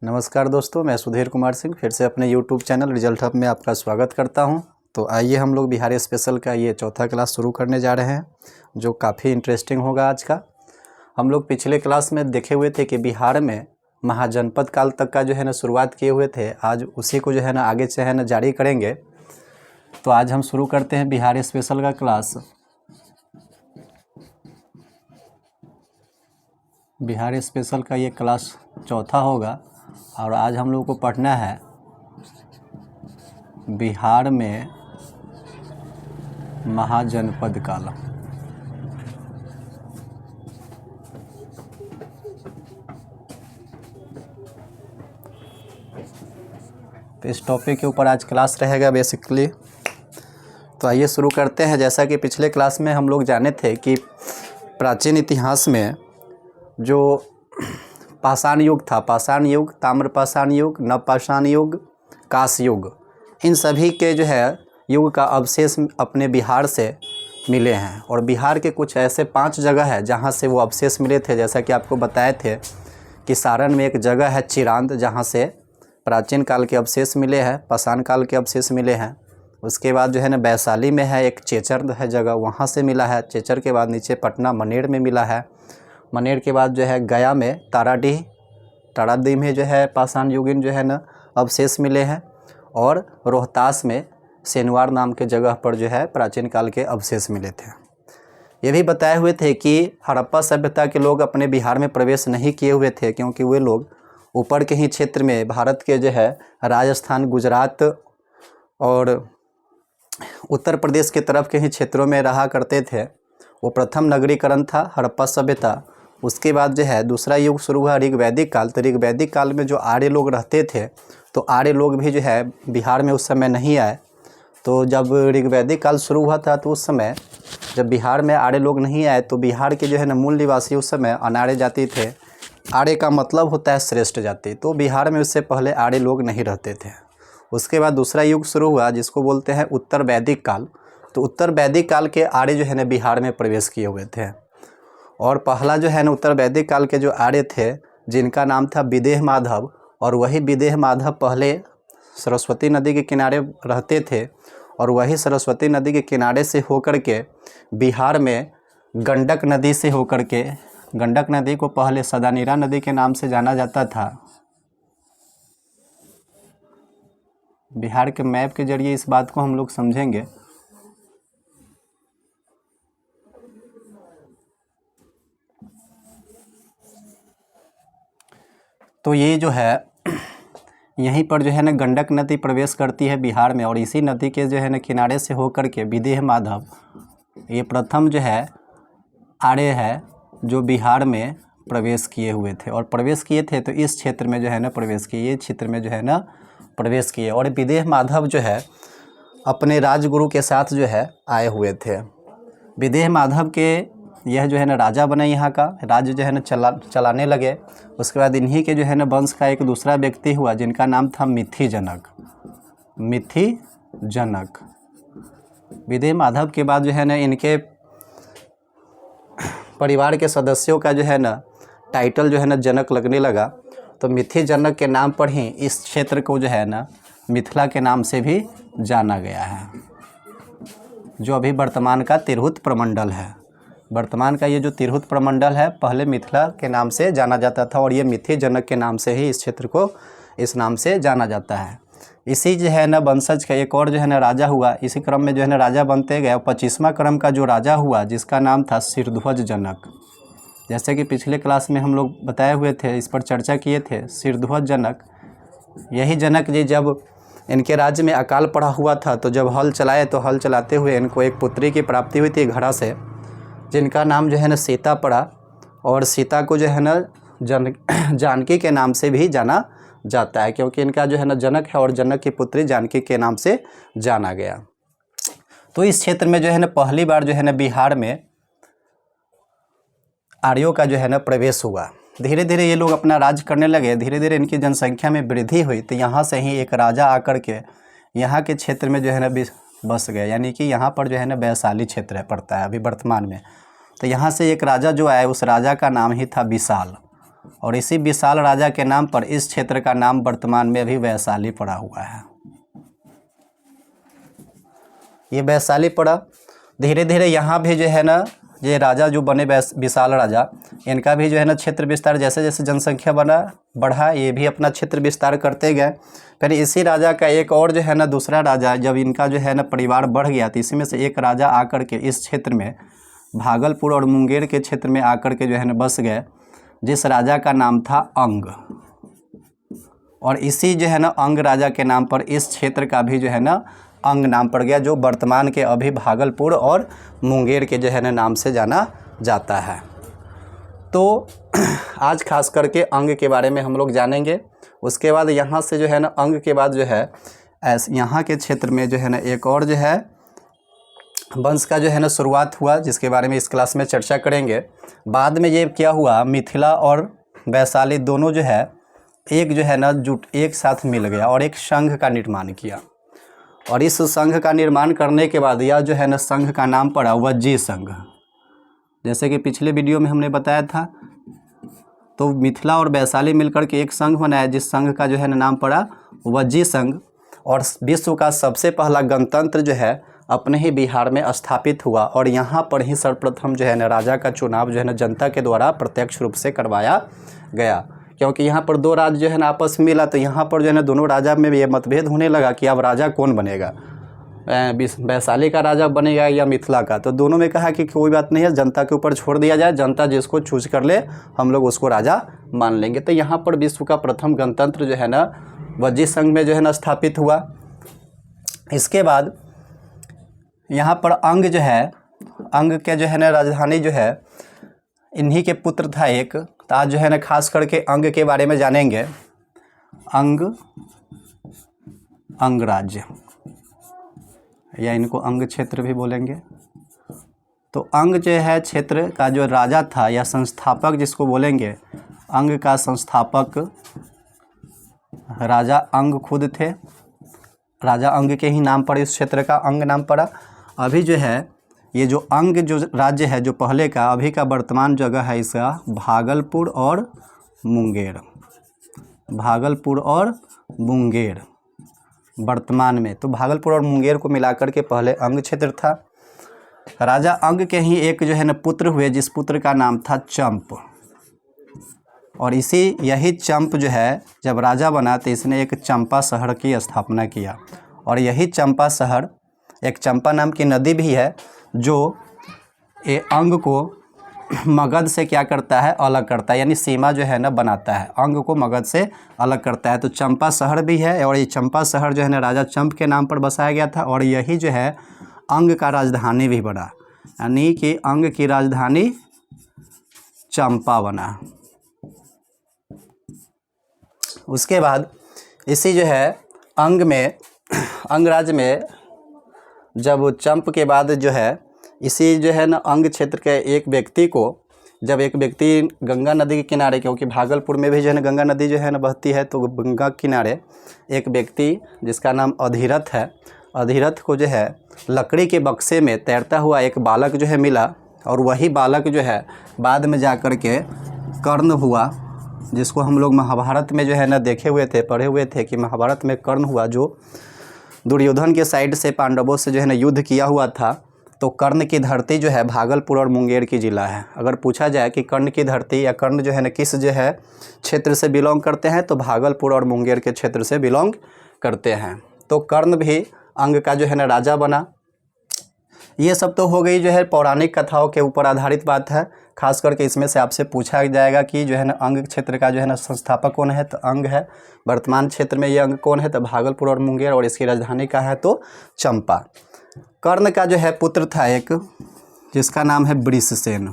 नमस्कार दोस्तों, मैं सुधीर कुमार सिंह फिर से अपने YouTube चैनल रिजल्ट हब में आपका स्वागत करता हूं। तो आइए हम लोग बिहार स्पेशल का ये चौथा क्लास शुरू करने जा रहे हैं, जो काफ़ी इंटरेस्टिंग होगा आज का। हम लोग पिछले क्लास में देखे हुए थे कि बिहार में महाजनपद काल तक का जो है ना शुरुआत किए हुए थे। आज उसी को जो है ना आगे से है ना जारी करेंगे। तो आज हम शुरू करते हैं बिहार स्पेशल का क्लास। बिहार स्पेशल का ये क्लास चौथा होगा और आज हम लोग को पढ़ना है बिहार में महाजनपद काल। तो इस टॉपिक के ऊपर आज क्लास रहेगा बेसिकली। तो आइए शुरू करते हैं। जैसा कि पिछले क्लास में हम लोग जाने थे कि प्राचीन इतिहास में जो पाषाण युग था, पाषाण युग, ताम्रपाषाण युग, नवपाषाण युग, कांस युग, इन सभी के जो है युग का अवशेष अपने बिहार से मिले हैं। और बिहार के कुछ ऐसे 5 जगह है जहां से वो अवशेष मिले थे। जैसा कि आपको बताए थे कि सारण में एक जगह है चिरांद, जहां से प्राचीन काल के अवशेष मिले हैं, पाषाण काल के अवशेष मिले हैं। उसके बाद जो है ना वैशाली में है एक चेचर है जगह, वहाँ से मिला है। चेचर के बाद नीचे पटना मनेर में मिला है। मनेर के बाद जो है गया में ताराडीह में जो है पाषाण युगीन जो है ना अवशेष मिले हैं। और रोहतास में सेनवार नाम के जगह पर जो है प्राचीन काल के अवशेष मिले थे। ये भी बताए हुए थे कि हड़प्पा सभ्यता के लोग अपने बिहार में प्रवेश नहीं किए हुए थे, क्योंकि वे लोग ऊपर के ही क्षेत्र में भारत के जो है राजस्थान, गुजरात और उत्तर प्रदेश के तरफ के ही क्षेत्रों में रहा करते थे। वो प्रथम नगरीकरण था हड़प्पा सभ्यता। उसके बाद जो है दूसरा युग शुरू हुआ ऋग्वैदिक काल। तो ऋग्वैदिक काल में जो आर्य लोग रहते थे, तो आर्य लोग भी जो है बिहार में उस समय नहीं आए। तो जब ऋग्वैदिक काल शुरू हुआ था तो उस समय जब बिहार में आर्य लोग नहीं आए, तो बिहार के जो है ना मूल निवासी उस समय अनार्य जाति थे। आर्य का मतलब होता है श्रेष्ठ जाति। तो बिहार में उससे पहले आर्य लोग नहीं रहते थे। उसके बाद दूसरा युग शुरू हुआ जिसको बोलते हैं उत्तर वैदिक काल। तो उत्तर वैदिक काल के आर्य जो है ना बिहार में प्रवेश किए हुए थे। और पहला जो है ना उत्तर वैदिक काल के जो आर्य थे, जिनका नाम था विदेह माधव, और वही विदेह माधव पहले सरस्वती नदी के किनारे रहते थे। और वही सरस्वती नदी के किनारे से होकर के बिहार में गंडक नदी से होकर के, गंडक नदी को पहले सदानीरा नदी के नाम से जाना जाता था। बिहार के मैप के जरिए इस बात को हम लोग समझेंगे। तो ये जो है यहीं पर जो है ना गंडक नदी प्रवेश करती है बिहार में। और इसी नदी के जो है ना किनारे से होकर के विदेह माधव ये प्रथम जो है आर्य है जो बिहार में प्रवेश किए हुए थे। और प्रवेश किए थे तो इस क्षेत्र में जो है ना प्रवेश किए, ये क्षेत्र में जो है ना प्रवेश किए। और विदेह माधव जो है अपने राजगुरु के साथ जो है आए हुए थे। विदेह माधव के यह जो है ना राजा बने, यहाँ का राज्य जो है ना चलाने लगे। उसके बाद इन्हीं के जो है ना वंश का एक दूसरा व्यक्ति हुआ जिनका नाम था मिथि जनक। विदेह माधव के बाद जो है ना इनके परिवार के सदस्यों का जो है ना टाइटल जो है ना जनक लगने लगा। तो मिथि जनक के नाम पर ही इस क्षेत्र को जो है ना मिथिला के नाम से भी जाना गया है, जो अभी वर्तमान का तिरहुत प्रमंडल है। वर्तमान का ये जो तिरहुत प्रमंडल है पहले मिथिला के नाम से जाना जाता था, और ये मिथि जनक के नाम से ही इस क्षेत्र को इस नाम से जाना जाता है। इसी जो है ना वंशज का एक और जो है ना राजा हुआ। इसी क्रम में जो है ना राजा बनते गए। 25वां क्रम का जो राजा हुआ जिसका नाम था सिरध्वज जनक। जैसे कि पिछले क्लास में हम लोग बताए हुए थे, इस पर चर्चा किए थे। सिरध्वज जनक, यही जनक जी जब इनके राज्य में अकाल पड़ा हुआ था, तो जब हल चलाए तो हल चलाते हुए इनको एक पुत्री की प्राप्ति हुई थी घड़ा से, जिनका नाम जो है ना सीता पड़ा। और सीता को जो है ना जानकी के नाम से भी जाना जाता है, क्योंकि इनका जो है ना जनक है और जनक की पुत्री जानकी के नाम से जाना गया। तो इस क्षेत्र में जो है ना पहली बार जो है ना बिहार में आर्यों का जो है ना प्रवेश हुआ। धीरे धीरे ये लोग अपना राज करने लगे। धीरे धीरे इनकी जनसंख्या में वृद्धि हुई। तो यहाँ से ही एक राजा आकर के यहाँ के क्षेत्र में जो है ना बस गए, यानी कि यहाँ पर जो है ना वैशाली क्षेत्र है पड़ता है अभी वर्तमान में। तो यहाँ से एक राजा जो आया, उस राजा का नाम ही था विशाल। और इसी विशाल राजा के नाम पर इस क्षेत्र का नाम वर्तमान में अभी वैशाली पड़ा हुआ है। ये वैशाली पड़ा। धीरे धीरे यहाँ भी जो है ना ये राजा जो बने विशाल राजा, इनका भी जो है ना क्षेत्र विस्तार, जैसे जैसे जनसंख्या बढ़ा ये भी अपना क्षेत्र विस्तार करते गए। फिर इसी राजा का एक और जो है ना दूसरा राजा, जब इनका जो है ना परिवार बढ़ गया तो इसी में से एक राजा आकर के इस क्षेत्र में भागलपुर और मुंगेर के क्षेत्र में आकर के जो है ना बस गए, जिस राजा का नाम था अंग। और इसी जो है ना अंग राजा के नाम पर इस क्षेत्र का भी जो है ना अंग नाम पड़ गया, जो वर्तमान के अभी भागलपुर और मुंगेर के जो है ना नाम से जाना जाता है। तो आज खास करके अंग के बारे में हम लोग जानेंगे। उसके बाद यहाँ से जो है ना अंग के बाद जो है यहाँ के क्षेत्र में जो है ना एक और जो है वंश का जो है ना शुरुआत हुआ, जिसके बारे में इस क्लास में चर्चा करेंगे। बाद में ये क्या हुआ, मिथिला और वैशाली दोनों जो है एक जो है ना एक साथ मिल गया और एक संघ का निर्माण किया। और इस संघ का निर्माण करने के बाद यह जो है ना संघ का नाम पड़ा वज्जी संघ। जैसे कि पिछले वीडियो में हमने बताया था, तो मिथिला और वैशाली मिलकर के एक संघ बनाया, जिस संघ का जो है ना नाम पड़ा वज्जी संघ। और विश्व का सबसे पहला गणतंत्र जो है अपने ही बिहार में स्थापित हुआ। और यहाँ पर ही सर्वप्रथम जो है ना राजा का चुनाव जो है ना जनता के द्वारा प्रत्यक्ष रूप से करवाया गया, क्योंकि यहाँ पर दो राज्य जो है ना आपस में मिला, तो यहाँ पर जो है ना दोनों राजा में ये मतभेद होने लगा कि अब राजा कौन बनेगा, वैशाली का राजा बनेगा या मिथिला का। तो दोनों में कहा कि कोई बात नहीं है, जनता के ऊपर छोड़ दिया जाए, जनता जिसको चूज कर ले हम लोग उसको राजा मान लेंगे। तो यहाँ पर विश्व का प्रथम गणतंत्र जो है ना वज्जी संघ में जो है ना स्थापित हुआ। इसके बाद यहाँ पर अंग जो है, अंग के जो है ना राजधानी जो है इन्हीं के पुत्र था एक। तो आज जो है ना खास करके अंग के बारे में जानेंगे। अंगराज्य या इनको अंग क्षेत्र भी बोलेंगे। तो अंग जो है क्षेत्र का जो राजा था या संस्थापक जिसको बोलेंगे, अंग का संस्थापक राजा अंग खुद थे। राजा अंग के ही नाम पर इस क्षेत्र का अंग नाम पड़ा। अभी जो है ये जो अंग जो राज्य है जो पहले का, अभी का वर्तमान जगह है इसका भागलपुर और मुंगेर। भागलपुर और मुंगेर वर्तमान में, तो भागलपुर और मुंगेर को मिलाकर के पहले अंग क्षेत्र था। राजा अंग के ही एक जो है ना पुत्र हुए, जिस पुत्र का नाम था चंप। और यही चंप जो है जब राजा बना तो इसने एक चंपा शहर की स्थापना किया। और यही चंपा शहर, एक चंपा नाम की नदी भी है जो ये अंग को मगध से क्या करता है, अलग करता है, यानी सीमा जो है ना बनाता है, अंग को मगध से अलग करता है। तो चंपा शहर भी है और ये चंपा शहर जो है ना राजा चंप के नाम पर बसाया गया था। और यही जो है अंग का राजधानी भी बना, यानी कि अंग की राजधानी चंपा बना। उसके बाद इसी जो है अंगराज्य में जब चंप के बाद जो है इसी जो है ना अंग क्षेत्र के एक व्यक्ति को, जब एक व्यक्ति गंगा नदी के किनारे, क्योंकि भागलपुर में भी जो है ना गंगा नदी जो है ना बहती है, तो गंगा किनारे एक व्यक्ति जिसका नाम अधिरथ है, अधिरथ को जो है लकड़ी के बक्से में तैरता हुआ एक बालक जो है मिला। और वही बालक जो है बाद में जा कर के कर्ण हुआ, जिसको हम लोग महाभारत में जो है ना देखे हुए थे, पढ़े हुए थे कि महाभारत में कर्ण हुआ, जो दुर्योधन के साइड से पांडवों से जो है ना युद्ध किया हुआ था। तो कर्ण की धरती जो है भागलपुर और मुंगेर की ज़िला है। अगर पूछा जाए कि कर्ण की धरती या कर्ण जो है ना किस जो है क्षेत्र से बिलोंग करते हैं, तो भागलपुर और मुंगेर के क्षेत्र से बिलोंग करते हैं। तो कर्ण भी अंग का जो है ना राजा बना। ये सब तो हो गई जो है पौराणिक कथाओं के ऊपर आधारित बात है। खास करके इसमें से आपसे पूछा जाएगा कि जो है ना अंग क्षेत्र का जो है ना संस्थापक कौन है, तो अंग है। वर्तमान क्षेत्र में ये अंग कौन है, तो भागलपुर और मुंगेर, और इसकी राजधानी का है तो चंपा। कर्ण का जो है पुत्र था एक, जिसका नाम है वृषसेन।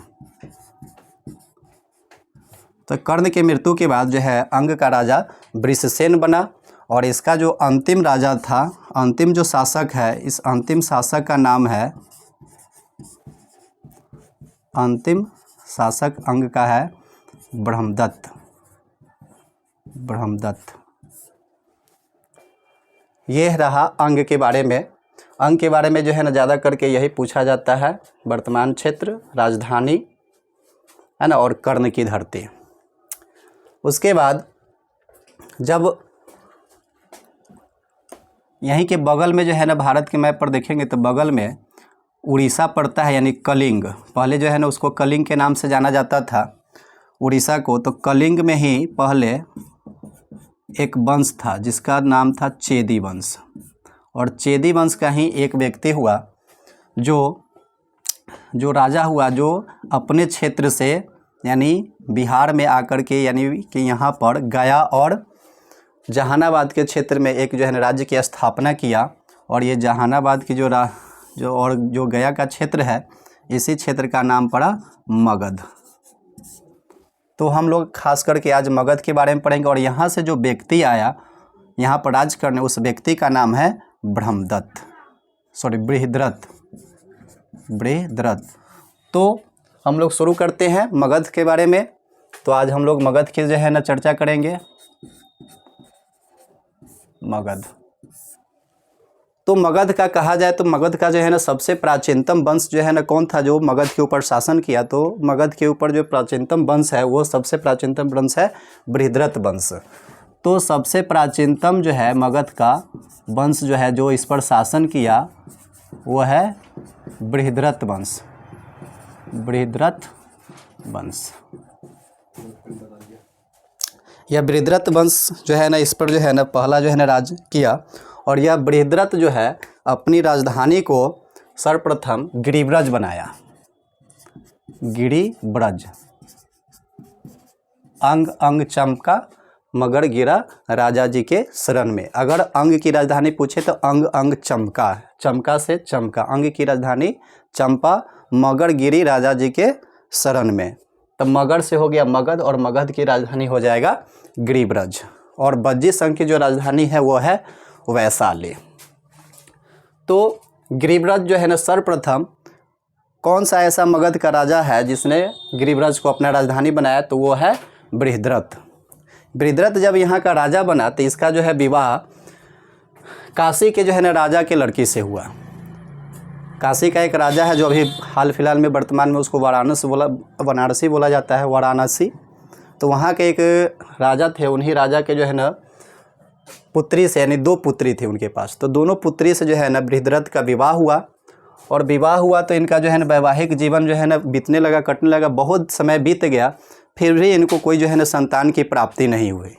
तो कर्ण की मृत्यु के बाद जो है अंग का राजा वृषसेन बना। और इसका जो अंतिम राजा था, अंतिम जो शासक है, इस अंतिम शासक का नाम है, अंतिम शासक अंग का है ब्रह्मदत्त। ब्रह्मदत्त। ये रहा अंग के बारे में। अंग के बारे में जो है ना ज़्यादा करके यही पूछा जाता है, वर्तमान क्षेत्र, राजधानी है ना, और कर्ण की धरती। उसके बाद जब यहीं के बगल में जो है ना, भारत के मैप पर देखेंगे तो बगल में उड़ीसा पड़ता है, यानी कलिंग। पहले जो है ना उसको कलिंग के नाम से जाना जाता था उड़ीसा को। तो कलिंग में ही पहले एक वंश था जिसका नाम था चेदी वंश, और चेदी वंश का ही एक व्यक्ति हुआ जो राजा हुआ, जो अपने क्षेत्र से यानी बिहार में आकर के, यानी कि यहाँ पर गया और जहानाबाद के क्षेत्र में एक जो है ना राज्य की स्थापना किया। और ये जहानाबाद की जो गया का क्षेत्र है, इसी क्षेत्र का नाम पड़ा मगध। तो हम लोग खास करके आज मगध के बारे में पढ़ेंगे। और यहाँ से जो व्यक्ति आया यहाँ पर राज करने, उस व्यक्ति का नाम है बृहद्रथ। तो हम लोग शुरू करते हैं मगध के बारे में। तो आज हम लोग मगध की जो है ना चर्चा करेंगे। मगध, तो मगध का कहा जाए तो मगध का जो है ना सबसे प्राचीनतम वंश जो है ना कौन था जो मगध के ऊपर शासन किया? तो मगध के ऊपर जो प्राचीनतम वंश है वो सबसे प्राचीनतम वंश है बृहद्रथ वंश। तो सबसे प्राचीनतम जो है मगध का वंश जो है जो इस पर शासन किया वो है बृहद्रथ वंश। यह बृहद्रथ वंश जो है ना इस पर जो है ना पहला जो है ना राज किया। और यह बृहद्रथ जो है अपनी राजधानी को सर्वप्रथम गिरिब्रज बनाया। गिरिब्रज, अंग अंग चंपका मगर गिरा राजा जी के शरण में। अगर अंग की राजधानी पूछे तो अंग अंग चंपका, चंपका से चमका, अंग की राजधानी चंपा, मगर गिरी राजा जी के शरण में। तो मगध से हो गया मगध, और मगध की राजधानी हो जाएगा गिरिब्रज। और बज्जी संघ की जो राजधानी है वो है वैशाली। तो गिरिब्रज जो है ना सर्वप्रथम कौन सा ऐसा मगध का राजा है जिसने गिरिब्रज को अपना राजधानी बनाया? तो वो है बृहद्रथ। बृहद्रथ जब यहाँ का राजा बना तो इसका जो है विवाह काशी के जो है ना राजा के लड़की से हुआ। काशी का एक राजा है जो अभी हाल फिलहाल में वर्तमान में उसको वाराणसी बोला जाता है, वाराणसी। तो वहाँ के एक राजा थे, उन्हीं राजा के जो है ना पुत्री से, यानी 2 पुत्री थी उनके पास। तो दोनों पुत्री से जो है ना बृहद्रथ का विवाह हुआ। और विवाह हुआ तो इनका जो है ना वैवाहिक जीवन जो है ना बीतने लगा, कटने लगा। बहुत समय बीत गया, फिर भी इनको कोई जो है ना संतान की प्राप्ति नहीं हुई।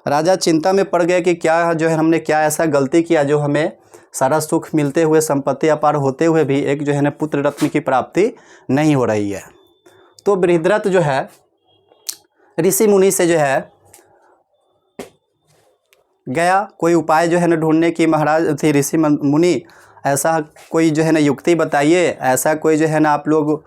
राजा चिंता में पड़ गए कि क्या जो है हमने क्या ऐसा गलती किया जो हमें सारा सुख मिलते हुए, संपत्ति अपार होते हुए भी एक जो है ना पुत्र रत्न की प्राप्ति नहीं हो रही है। तो बृहद्रथ जो है ऋषि मुनि से जो है गया कोई उपाय जो है ना ढूंढने की। महाराज थे ऋषि मुनि, ऐसा कोई जो है ना युक्ति बताइए, ऐसा कोई जो है ना आप लोग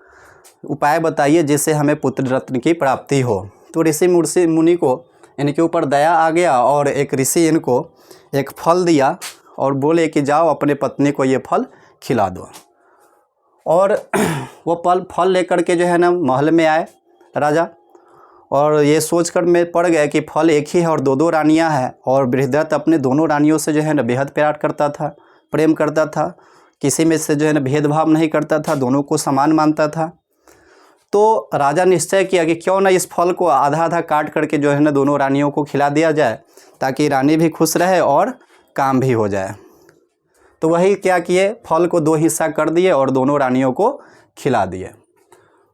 उपाय बताइए जिससे हमें पुत्र रत्न की प्राप्ति हो। तो ऋषि मुनि को इनके ऊपर दया आ गया, और एक ऋषि इनको एक फल दिया और बोले कि जाओ अपने पत्नी को ये फल खिला दो। और वो फल लेकर के जो है ना महल में आए राजा, और ये सोचकर में पड़ गए कि फल एक ही है और 2 रानियां हैं। और बृहद्रथ अपने दोनों रानियों से जो है ना बेहद प्रेम करता था, किसी में से जो है ना भेदभाव नहीं करता था, दोनों को समान मानता था। तो राजा निश्चय किया कि क्यों ना इस फल को आधा आधा काट करके जो है ना दोनों रानियों को खिला दिया जाए, ताकि रानी भी खुश रहे और काम भी हो जाए। तो वही क्या किए, फल को 2 हिस्सा कर दिए और दोनों रानियों को खिला दिए।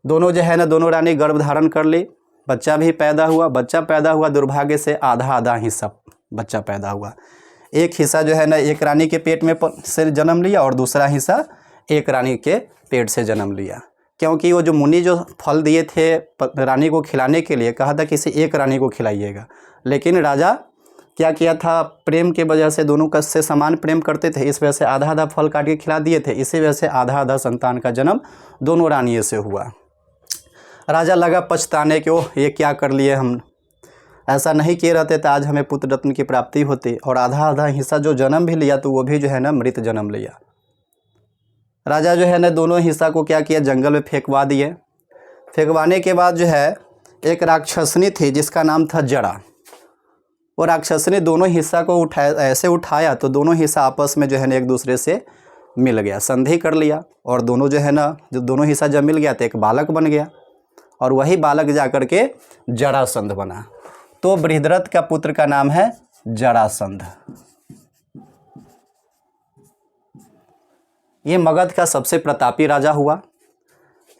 दोनों जो है ना दोनों रानी गर्भ धारण कर ली, बच्चा भी पैदा हुआ। दुर्भाग्य से आधा हिस्सा बच्चा पैदा हुआ। एक हिस्सा जो है ना एक रानी के पेट में से जन्म लिया, और दूसरा हिस्सा एक रानी के पेट से जन्म लिया। क्योंकि वो जो मुनि जो फल दिए थे रानी को खिलाने के लिए, कहा था किसी एक रानी को खिलाइएगा, लेकिन राजा क्या किया था, प्रेम के वजह से दोनों का से समान प्रेम करते थे, इस वजह से आधा आधा फल काट के खिला दिए थे। इसी वजह से आधा आधा संतान का जन्म दोनों रानियों से हुआ। राजा लगा पछताने कि ओह ये क्या कर लिए, हम ऐसा नहीं किए रहते तो आज हमें पुत्र रत्न की प्राप्ति होती। और आधा आधा हिस्सा जो जन्म भी लिया तो वो भी जो है ना मृत जन्म लिया। राजा जो है ना दोनों हिस्सा को क्या किया, जंगल में फेंकवा दिए। फेंकवाने के बाद जो है एक राक्षसनी थी जिसका नाम था जड़ा। वो राक्षसनी दोनों हिस्सा को ऐसे उठाया तो दोनों हिस्सा आपस में जो है ना एक दूसरे से मिल गया, संधि कर लिया। और दोनों जो है ना जो दोनों हिस्सा जब मिल गया तो एक बालक बन गया, और वही बालक जा कर के जरासंध बना। तो बृहद्रथ का पुत्र का नाम है जरासंध। ये मगध का सबसे प्रतापी राजा हुआ।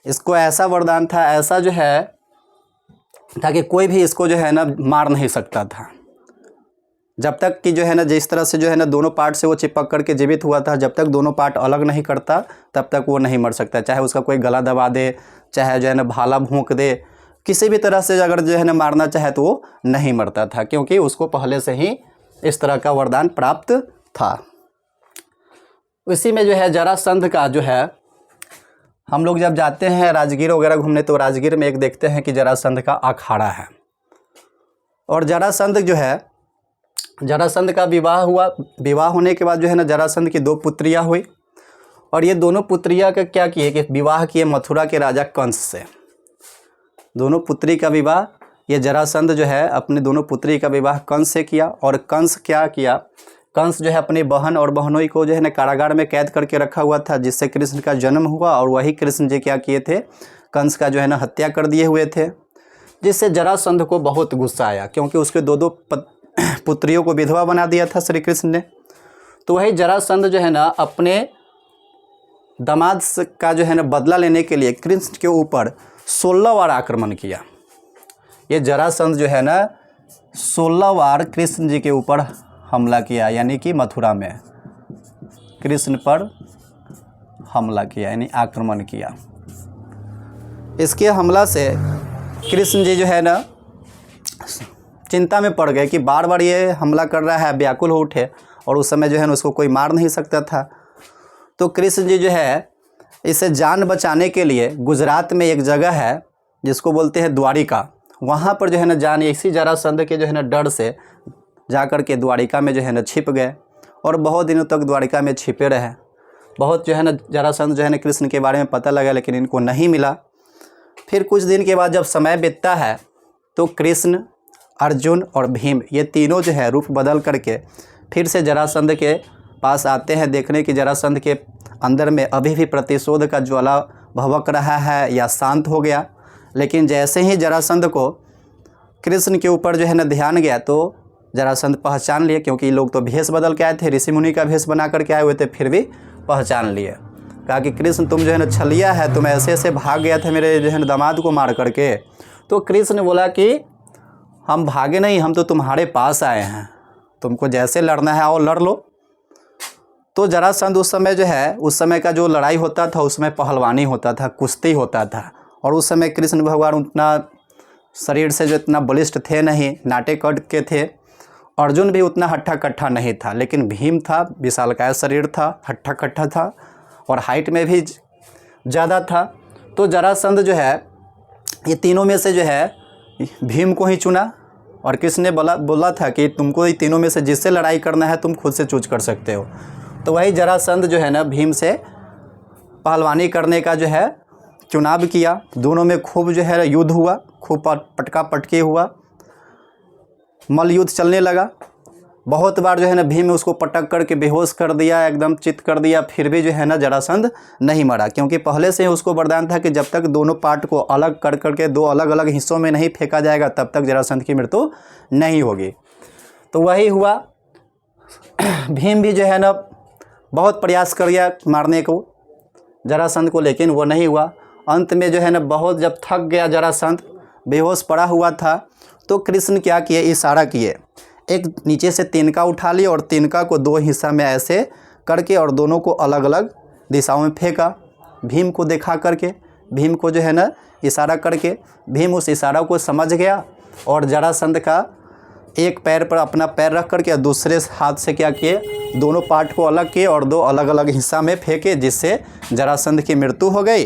इसको ऐसा वरदान था, ऐसा जो है था कि कोई भी इसको जो है ना मार नहीं सकता था। जब तक कि जो है ना जिस तरह से जो है ना दोनों पार्ट से वो चिपक करके जीवित हुआ था, जब तक दोनों पार्ट अलग नहीं करता तब तक वो नहीं मर सकता। चाहे उसका कोई गला दबा दे, चाहे जो है ना भाला भोंक दे, किसी भी तरह से अगर जो है ना मारना चाहे तो वो नहीं मरता था, क्योंकि उसको पहले से ही इस तरह का वरदान प्राप्त था। इसी में जो है जरासंध का जो है, हम लोग जब जाते हैं राजगीर वगैरह घूमने तो राजगीर में एक देखते हैं कि जरासंध का अखाड़ा है। और जरासंध जो है, जरासंध का विवाह हुआ। विवाह होने के बाद जो है ना जरासंध की 2 पुत्रियां हुई। और ये दोनों पुत्रियां का क्या किए कि विवाह किए मथुरा के राजा कंस से। दोनों पुत्री का विवाह ये जरासंध जो है अपनी दोनों पुत्री का विवाह कंस से किया। और कंस क्या किया, कंस जो है अपनी बहन और बहनोई को जो है ना कारागार में कैद करके रखा हुआ था, जिससे कृष्ण का जन्म हुआ। और वही कृष्ण जी क्या किए थे, कंस का जो है ना हत्या कर दिए हुए थे, जिससे जरासंध को बहुत गुस्सा आया, क्योंकि उसके 2 पुत्रियों को विधवा बना दिया था श्री कृष्ण ने। तो वही जरासंध जो है ना अपने दामाद का जो है ना बदला लेने के लिए कृष्ण के ऊपर 16 बार आक्रमण किया। ये जरासंध जो है ना 16 बार कृष्ण जी के ऊपर हमला किया, यानी कि मथुरा में कृष्ण पर हमला किया, यानी आक्रमण किया। इसके हमला से कृष्ण जी जो है ना चिंता में पड़ गए कि बार बार ये हमला कर रहा है, व्याकुल हो उठे। और उस समय जो है ना उसको कोई मार नहीं सकता था। तो कृष्ण जी जो है इसे जान बचाने के लिए गुजरात में एक जगह है जिसको बोलते हैं द्वारिका, वहाँ पर जो है ना जान इसी जरासंध के जो है ना डर से जा कर के द्वारिका में जो है ना छिप गए। और बहुत दिनों तक द्वारिका में छिपे रहे। बहुत जो है ना जरासंध जो है ना कृष्ण के बारे में पता लगा, लेकिन इनको नहीं मिला। फिर कुछ दिन के बाद जब समय बीतता है तो कृष्ण, अर्जुन और भीम ये तीनों जो है रूप बदल करके फिर से जरासंध के पास आते हैं, देखने की जरासंध के अंदर में अभी भी प्रतिशोध का ज्वाला भभक रहा है या शांत हो गया। लेकिन जैसे ही जरासंध को कृष्ण के ऊपर जो है ना ध्यान गया तो जरासंध पहचान लिए, क्योंकि ये लोग तो भेष बदल के आए थे, ऋषि मुनि का भेष बना करके आए हुए थे, फिर भी पहचान लिए। कहा कि कृष्ण तुम जो है ना छलिया है, तुम ऐसे ऐसे भाग गया था मेरे जो है ना दामाद को मार करके। तो कृष्ण ने बोला कि हम भागे नहीं, हम तो तुम्हारे पास आए हैं, तुमको जैसे लड़ना है आओ लड़ लो। तो जरासंध उस समय जो है, उस समय का जो लड़ाई होता था उसमें पहलवानी होता था, कुश्ती होता था। और उस समय कृष्ण भगवान उतना शरीर से जो इतना बलिष्ठ थे नहीं, नाटे कट के थे। अर्जुन भी उतना हट्ठा कट्ठा नहीं था, लेकिन भीम था, विशालकाय शरीर था, हट्ठा कट्ठा था और हाइट में भी ज़्यादा था। तो जरासंध जो है ये तीनों में से जो है भीम को ही चुना। और कृष्ण ने बोला था कि तुमको ये तीनों में से जिससे लड़ाई करना है तुम खुद से चूज कर सकते हो। तो वही जरासंध जो है ना भीम से पहलवानी करने का जो है चुनाव किया। दोनों में खूब जो है युद्ध हुआ, खूब पटका पटकी हुआ, मल युद्ध चलने लगा। बहुत बार जो है ना भीम उसको पटक करके बेहोश कर दिया, एकदम चित कर दिया, फिर भी जो है ना जरासंध नहीं मरा, क्योंकि पहले से ही उसको वरदान था कि जब तक दोनों पार्ट को अलग कर करके 2 अलग अलग हिस्सों में नहीं फेंका जाएगा तब तक जरासंध की मृत्यु नहीं होगी। तो वही हुआ। भीम भी जो है ना बहुत प्रयास कर गया मारने को जरासंध को, लेकिन वो नहीं हुआ। अंत में जो है ना बहुत जब थक गया जरासंध, बेहोश पड़ा हुआ था, तो कृष्ण क्या किए, इशारा किए, एक नीचे से तिनका उठा लिया और तिनका को 2 हिस्सा में ऐसे करके और दोनों को अलग अलग दिशाओं में फेंका। भीम को दिखा करके, भीम को जो है ना इशारा करके, भीम उस इशारा को समझ गया और जरासंध का एक पैर पर अपना पैर रख करके दूसरे हाथ से क्या किए, दोनों पार्ट को अलग किए और 2 अलग अलग हिस्सा में फेंके, जिससे जरासंध की मृत्यु हो गई।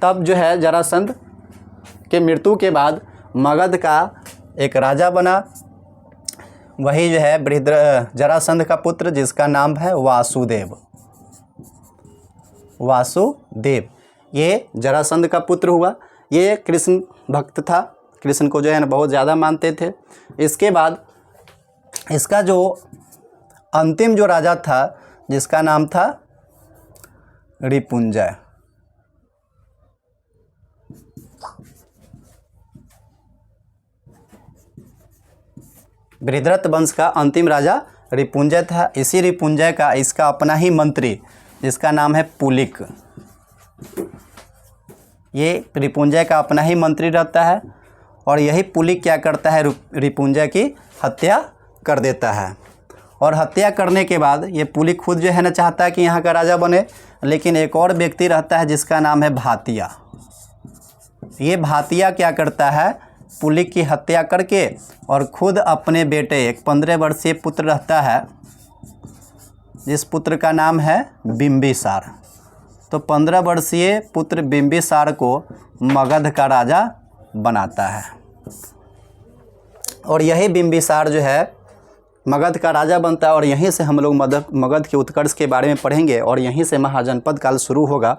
तब जो है जरासंध के मृत्यु के बाद मगध का एक राजा बना, वही जो है जरासंध का पुत्र, जिसका नाम है वासुदेव। वासुदेव ये जरासंध का पुत्र हुआ। ये कृष्ण भक्त था, कृष्ण को जो है ना बहुत ज़्यादा मानते थे। इसके बाद इसका जो अंतिम जो राजा था, जिसका नाम था रिपुंजय। बृहद्रथ वंश का अंतिम राजा रिपुंजय था। इसी रिपुंजय का इसका अपना ही मंत्री जिसका नाम है पुलिक, ये रिपुंजय का अपना ही मंत्री रहता है और यही पुलिक क्या करता है, रिपुंजय की हत्या कर देता है। और हत्या करने के बाद ये पुलिक खुद जो है ना चाहता है कि यहाँ का राजा बने, लेकिन एक और व्यक्ति रहता है जिसका नाम है भातिया। ये भातिया क्या करता है, पुलिक की हत्या करके और खुद अपने बेटे, एक 15 वर्षीय पुत्र रहता है जिस पुत्र का नाम है बिंबिसार। तो 15 वर्षीय पुत्र बिंबिसार को मगध का राजा बनाता है और यही बिंबिसार जो है मगध का राजा बनता है। और यहीं से हम लोग मगध के उत्कर्ष के बारे में पढ़ेंगे और यहीं से महाजनपद काल शुरू होगा।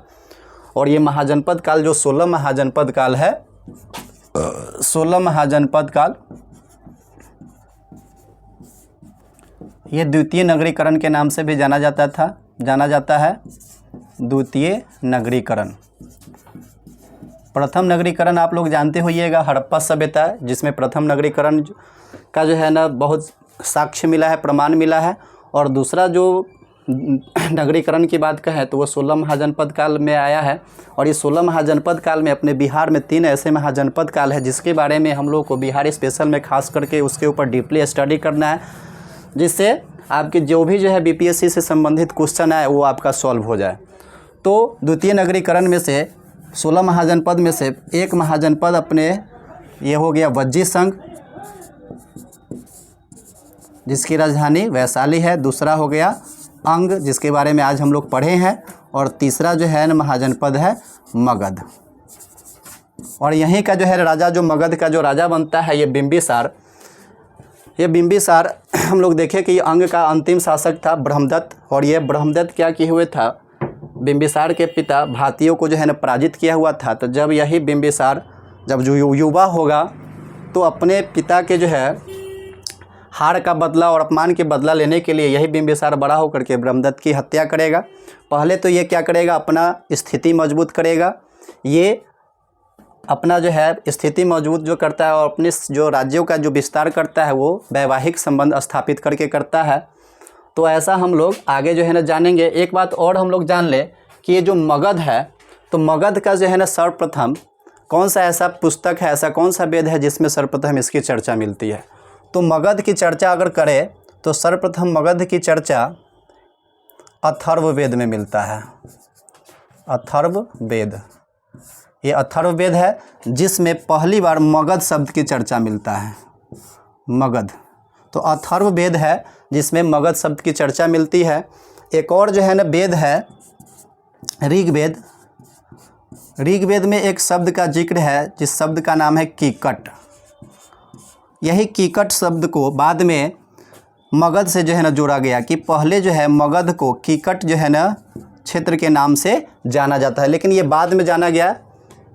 और ये महाजनपद काल जो 16 महाजनपद काल है, 16 महाजनपद काल, ये द्वितीय नगरीकरण के नाम से भी जाना जाता है। द्वितीय नगरीकरण, प्रथम नगरीकरण आप लोग जानते होइएगा हड़प्पा सभ्यता, जिसमें प्रथम नगरीकरण का जो है ना बहुत साक्ष्य मिला है, प्रमाण मिला है। और दूसरा जो नगरीकरण की बात कहें तो वो 16 महाजनपद काल में आया है। और ये 16 महाजनपद काल में अपने बिहार में 3 ऐसे महाजनपद काल है जिसके बारे में हम लोग को बिहार स्पेशल में खास करके उसके ऊपर डीपली स्टडी करना है, जिससे आपके जो भी जो है बीपीएससी से संबंधित क्वेश्चन है वो आपका सॉल्व हो जाए। तो द्वितीय नगरीकरण में से 16 महाजनपद में से एक महाजनपद अपने ये हो गया वज्जी संघ, जिसकी राजधानी वैशाली है। दूसरा हो गया अंग, जिसके बारे में आज हम लोग पढ़े हैं। और तीसरा जो है ना महाजनपद है मगध। और यहीं का जो है राजा, जो मगध का जो राजा बनता है ये बिंबिसार। ये बिंबिसार हम लोग देखें कि अंग का अंतिम शासक था ब्रह्मदत्त। और ये ब्रह्मदत्त क्या किए हुए था, बिंबिसार के पिता भातियों को जो है ना पराजित किया हुआ था। तो जब यही बिंबिसार जब जो युवा होगा तो अपने पिता के जो है हार का बदला और अपमान के बदला लेने के लिए यही बिंबिसार बड़ा होकर के ब्रह्मदत्त की हत्या करेगा। पहले तो ये क्या करेगा, अपना स्थिति मजबूत करेगा। ये अपना जो है स्थिति मजबूत जो करता है और अपने जो राज्यों का जो विस्तार करता है वो वैवाहिक संबंध स्थापित करके करता है। तो ऐसा हम लोग आगे जो है ना जानेंगे। एक बात और हम लोग जान लें कि ये जो मगध है, तो मगध का जो है ना सर्वप्रथम कौन सा ऐसा पुस्तक है, ऐसा कौन सा वेद है जिसमें सर्वप्रथम इसकी चर्चा मिलती है। तो मगध की चर्चा अगर करें तो सर्वप्रथम मगध की चर्चा अथर्ववेद में मिलता है। अथर्ववेद, ये अथर्ववेद है जिसमें पहली बार मगध शब्द की चर्चा मिलता है। मगध, तो अथर्ववेद है जिसमें मगध शब्द की चर्चा मिलती है। एक और जो है ना वेद है ऋग्वेद। ऋग्वेद में एक शब्द का जिक्र है जिस शब्द का नाम है कीकट। यही कीकट शब्द को बाद में मगध से जो है ना जोड़ा गया कि पहले जो है मगध को कीकट जो है ना क्षेत्र के नाम से जाना जाता है, लेकिन ये बाद में जाना गया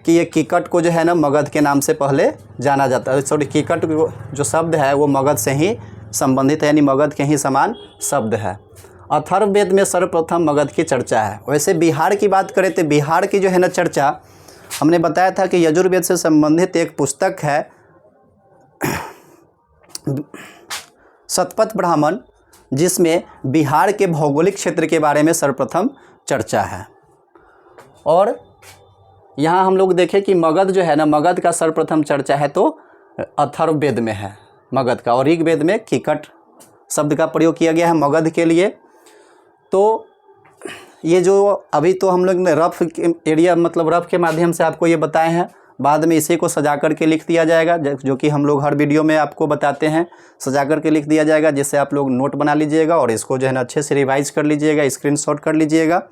कि ये कीकट को जो है ना मगध के नाम से पहले जाना जाता है। सॉरी, कीकट जो शब्द है वो मगध से ही संबंधित है, यानी मगध के ही समान शब्द है। अथर्ववेद में सर्वप्रथम मगध की चर्चा है। वैसे बिहार की बात करें तो बिहार की जो है ना चर्चा हमने बताया था कि यजुर्वेद से संबंधित एक पुस्तक है शतपथ ब्राह्मण, जिसमें बिहार के भौगोलिक क्षेत्र के बारे में सर्वप्रथम चर्चा है। और यहाँ हम लोग देखें कि मगध जो है ना, मगध का सर्वप्रथम चर्चा है तो अथर्ववेद में है मगध का, और ऋग्वेद में कीकट शब्द का प्रयोग किया गया है मगध के लिए। तो ये जो अभी तो हम लोग ने रफ एरिया मतलब रफ के माध्यम से आपको ये बताए हैं, बाद में इसी को सजा करके लिख दिया जाएगा, जो कि हम लोग हर वीडियो में आपको बताते हैं, सजा करके लिख दिया जाएगा, जिससे आप लोग नोट बना लीजिएगा और इसको जो है ना अच्छे से रिवाइज कर लीजिएगा, स्क्रीनशॉट कर लीजिएगा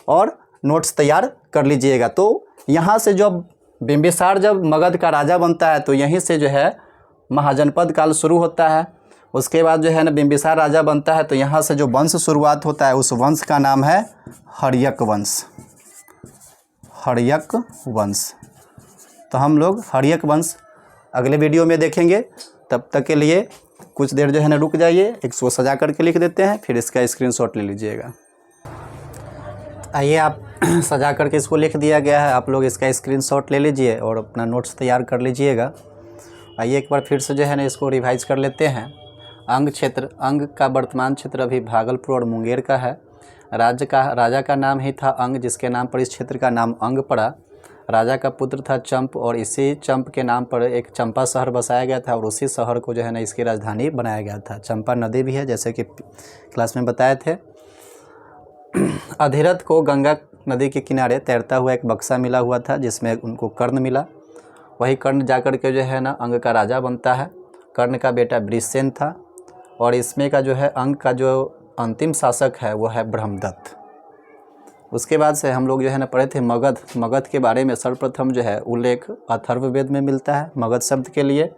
और नोट्स तैयार कर लीजिएगा। तो यहाँ से जब बिंबिसार जब मगध का राजा बनता है तो यहीं से जो है महाजनपद काल शुरू होता है। उसके बाद जो है ना बिंबिसार राजा बनता है तो यहाँ से जो वंश शुरुआत होता है उस वंश का नाम है हर्यक वंश। हर्यक वंश। तो हम लोग हर्यक वंश अगले वीडियो में देखेंगे। तब तक के लिए कुछ देर जो है ना रुक जाइए, इसको सजा करके लिख देते हैं, फिर इसका स्क्रीनशॉट ले लीजिएगा। आइए, आप सजा करके इसको लिख दिया गया है, आप लोग इसका स्क्रीनशॉट ले लीजिए और अपना नोट्स तैयार कर लीजिएगा। आइए एक बार फिर से जो है ना इसको रिवाइज कर लेते हैं। अंग का वर्तमान क्षेत्र अभी भागलपुर और मुंगेर का है। राजा का नाम ही था अंग, जिसके नाम पर इस क्षेत्र का नाम अंग पड़ा। राजा का पुत्र था चंप और इसी चंप के नाम पर एक चंपा शहर बसाया गया था और उसी शहर को जो है ना इसकी राजधानी बनाया गया था। चंपा नदी भी है जैसे कि क्लास में बताए थे। अधिरथ को गंगा नदी के किनारे तैरता हुआ एक बक्सा मिला हुआ था जिसमें उनको कर्ण मिला। वही कर्ण जाकर के जो है ना अंग का राजा बनता है। कर्ण का बेटा वृषसेन था और इसमें का जो है अंग का जो अंतिम शासक है वो है ब्रह्मदत्त। उसके बाद से हम लोग जो है ना पढ़े थे मगध। मगध के बारे में सर्वप्रथम जो है उल्लेख अथर्ववेद में मिलता है मगध शब्द के लिए।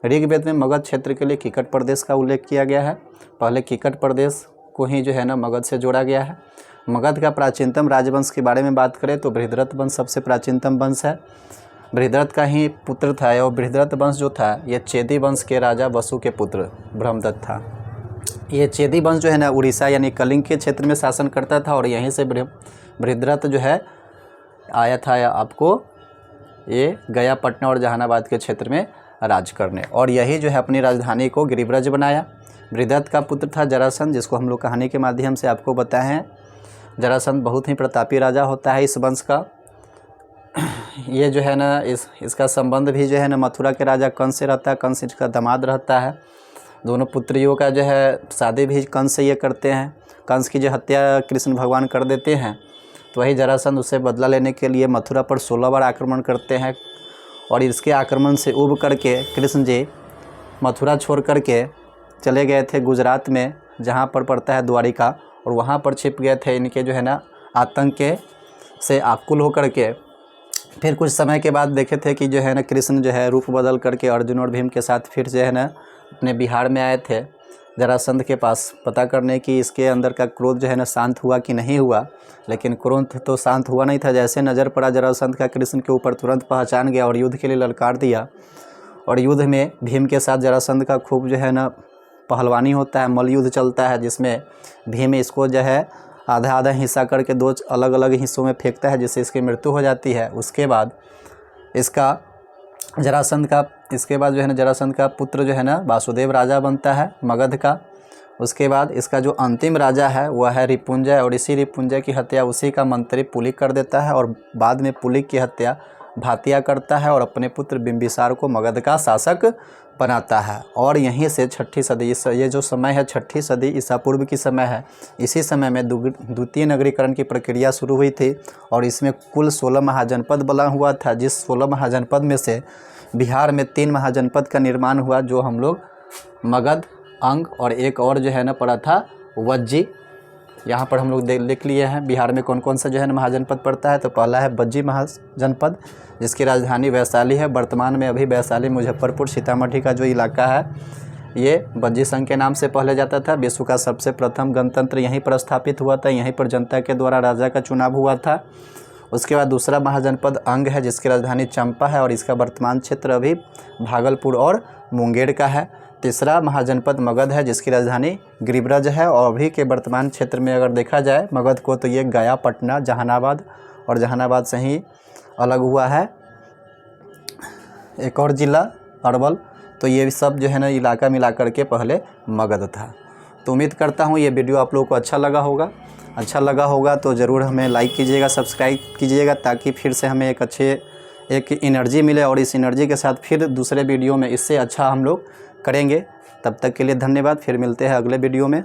ऋग्वेद में मगध क्षेत्र के लिए किकट प्रदेश का उल्लेख किया गया है। पहले किकट प्रदेश को ही जो है ना मगध से जोड़ा गया है। मगध का प्राचीनतम राजवंश के बारे में बात करें तो बृहद्रथ वंश सबसे प्राचीनतम वंश है। बृहद्रथ का ही पुत्र था और बृहद्रथ वंश जो था ये चेदी वंश के राजा वसु के पुत्र ब्रह्मदत्त था। ये चेदी वंश जो है ना उड़ीसा यानी कलिंग के क्षेत्र में शासन करता था और यहीं से बृहद्रथ जो है आया था आपको ये गया, पटना और जहानाबाद के क्षेत्र में राज करने, और यही जो है अपनी राजधानी को गिरिब्रज बनाया। बृहद्रथ का पुत्र था जरासंध, जिसको हम लोग कहानी के माध्यम से आपको बताए हैं। जरासंध बहुत ही प्रतापी राजा होता है इस वंश का। ये जो है ना इसका संबंध भी जो है ना मथुरा के राजा कंस से रहता है। कंस इसका दामाद रहता है। दोनों पुत्रियों का जो है शादी भी कंस से ये करते हैं। कंस की जो हत्या कृष्ण भगवान कर देते हैं तो वही जरासंध उससे बदला लेने के लिए मथुरा पर 16 बार आक्रमण करते हैं और इसके आक्रमण से उब करके कृष्ण जी मथुरा छोड़ करके चले गए थे गुजरात में, जहाँ पर पड़ता है द्वारिका, और वहाँ पर छिप गए थे। इनके जो है ना आतंक के से आकुल होकर के फिर कुछ समय के बाद देखे थे कि जो है ना कृष्ण जो है रूप बदल करके अर्जुन और भीम के साथ फिर जो है ना अपने बिहार में आए थे जरासंध के पास पता करने की इसके अंदर का क्रोध जो है ना शांत हुआ कि नहीं हुआ। लेकिन क्रोध तो शांत हुआ नहीं था। जैसे नज़र पड़ा जरासंध का कृष्ण के ऊपर तुरंत पहचान गया और युद्ध के लिए ललकार दिया। और युद्ध में भीम के साथ जरासंध का खूब जो है ना पहलवानी होता है, मल्ल युद्ध चलता है, जिसमें भीम इसको जो है आधा आधा हिस्सा करके 2 अलग अलग हिस्सों में फेंकता है जिससे इसकी मृत्यु हो जाती है। उसके बाद इसके बाद जो है ना जरासंध का पुत्र जो है ना वासुदेव राजा बनता है मगध का। उसके बाद इसका जो अंतिम राजा है वह है रिपुंजय, और इसी रिपुंजय की हत्या उसी का मंत्री पुलिक कर देता है और बाद में पुलिक की हत्या भातिया करता है और अपने पुत्र बिंबिसार को मगध का शासक बनाता है। और यहीं से 6ठी सदी, ये जो समय है 6ठी सदी ईसा पूर्व की समय है। इसी समय में द्वितीय नगरीकरण की प्रक्रिया शुरू हुई थी और इसमें कुल 16 महाजनपद बना हुआ था, जिस 16 महाजनपद में से बिहार में 3 महाजनपद का निर्माण हुआ, जो हम लोग मगध, अंग और एक और जो है ना पड़ा था वज्जी। यहाँ पर हम लोग लिख लिए हैं बिहार में कौन कौन सा जो है ना महाजनपद पड़ता है। तो पहला है वज्जी महाजनपद, जिसकी राजधानी वैशाली है। वर्तमान में अभी वैशाली मुजफ्फरपुर सीतामढ़ी का जो इलाका है ये वज्जी संघ के नाम से पहले जाता था। विश्व का सबसे प्रथम गणतंत्र यहीं पर स्थापित हुआ था, यहीं पर जनता के द्वारा राजा का चुनाव हुआ था। उसके बाद दूसरा महाजनपद अंग है, जिसकी राजधानी चंपा है और इसका वर्तमान क्षेत्र अभी भागलपुर और मुंगेर का है। तीसरा महाजनपद मगध है, जिसकी राजधानी गिरिब्रज है, और अभी के वर्तमान क्षेत्र में अगर देखा जाए मगध को तो ये गया, पटना, जहानाबाद और जहानाबाद से ही अलग हुआ है एक और ज़िला अरवल। तो ये सब जो है ना इलाका मिला करके पहले मगध था। तो उम्मीद करता हूँ ये वीडियो आप लोगों को अच्छा लगा होगा तो ज़रूर हमें लाइक कीजिएगा, सब्सक्राइब कीजिएगा, ताकि फिर से हमें एक एनर्जी मिले और इस एनर्जी के साथ फिर दूसरे वीडियो में इससे अच्छा हम लोग करेंगे। तब तक के लिए धन्यवाद। फिर मिलते हैं अगले वीडियो में।